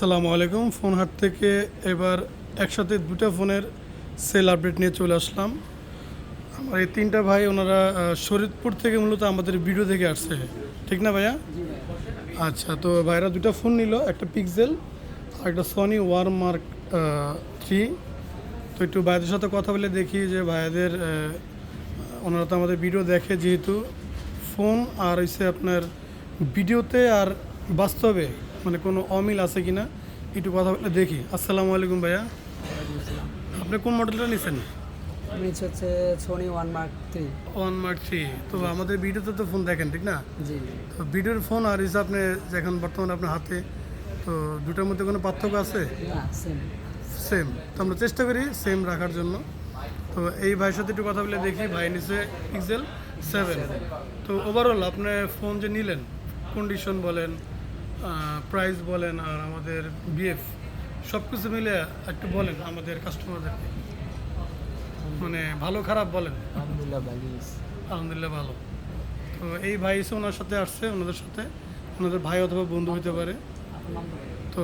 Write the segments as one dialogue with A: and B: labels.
A: আসসালামু আলাইকুম। ফোন হাট থেকে এবার একসাথে দুটো ফোনের সেল আপডেট নিয়ে চলে আসলাম। আমার এই তিনটা ভাই ওনারা শরীয়তপুর থেকে মূলত আমাদের ভিডিও দেখে আসছে, ঠিক না ভাইয়া? আচ্ছা, তো ভাইরা দুটো ফোন নিল, একটা পিক্সেল আর একটা সনি ওয়ারমার্ক 3। তো একটু ভাইদের সাথে কথা বলে দেখি যে ভাইদের ওনারা তো আমাদের ভিডিও দেখে, যেহেতু ফোন আর হচ্ছে আপনার ভিডিওতে আর বাস্তবে মানে কোনো অমিল আছে কিনা একটু কথা বলে দেখি। আসসালামু আলাইকুম ভাইয়া, আপনি কোন মডেলটা নিছেন?
B: আমি হচ্ছে সোনি
A: ওয়ান মার্ক 3। তো আমাদের ভিডিওতে তো ফোন দেখেন, ঠিক না?
B: জি
A: তো ভিডিওর ফোন আর হচ্ছে আপনি এখন বর্তমানে আপনার হাতে, তো দুটোর মধ্যে কোনো পার্থক্য আছে?
B: না সেম।
A: সেম। তো আমরা চেষ্টা করি সেম রাখার জন্য। তো এই ভাইয়ের সাথে একটু কথা বলে দেখি। ভাই নিচে পিক্সেল 7। তো ওভারঅল আপনি ফোন যে নিলেন, কন্ডিশন বলেন, প্রাইস বলেন, আর আমাদের বিএফ সব কিছু মিলে একটু বলেন আমাদের কাস্টমারদেরকে, মানে ভালো খারাপ বলেন।
B: আলহামদুলিল্লাহ ভালো।
A: আলহামদুলিল্লাহ ভালো। তো এই ভাই এসে ওনার সাথে আসছে, ওনাদের সাথে ওনাদের ভাই অথবা বন্ধু হতে পারে। তো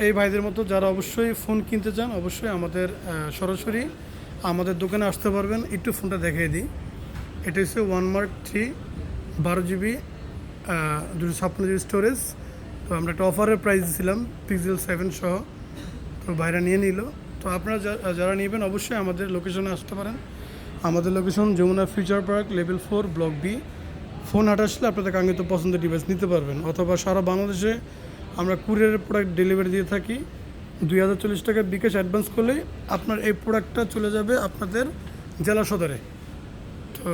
A: এই ভাইদের মতো যারা অবশ্যই ফোন কিনতে চান, অবশ্যই আমাদের সরাসরি আমাদের দোকানে আসতে পারবেন। একটু ফোনটা দেখিয়ে দিই। এটা হচ্ছে ওয়ানমার্ক 3, 12 GB, 256 GB স্টোরেজ। তো আমরা একটা অফারের প্রাইস দিয়েছিলাম পিক্সেল 7 সহ, তো ভাইরা নিয়ে নিল। তো আপনারা যারা নেবেন অবশ্যই আমাদের লোকেশনে আসতে পারেন। আমাদের location Jamuna future park, level 4, block B. Phone Haat আসলে আপনাদের কাঙ্ক্ষিত পছন্দের ডিভাইস নিতে পারবেন, অথবা সারা বাংলাদেশে আমরা কুরিয়ারের প্রোডাক্ট ডেলিভারি দিয়ে থাকি। 2040 টাকা বিকাশ অ্যাডভান্স করলেই আপনার এই প্রোডাক্টটা চলে যাবে আপনাদের জেলা সদরে। তো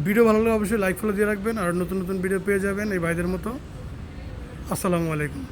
A: ভিডিও ভালো লাগলে অবশ্যই লাইক ফলো দিয়ে রাখবেন, আর নতুন নতুন ভিডিও পেয়ে যাবেন এই ভাইদের মতো। আসসালামু আলাইকুম।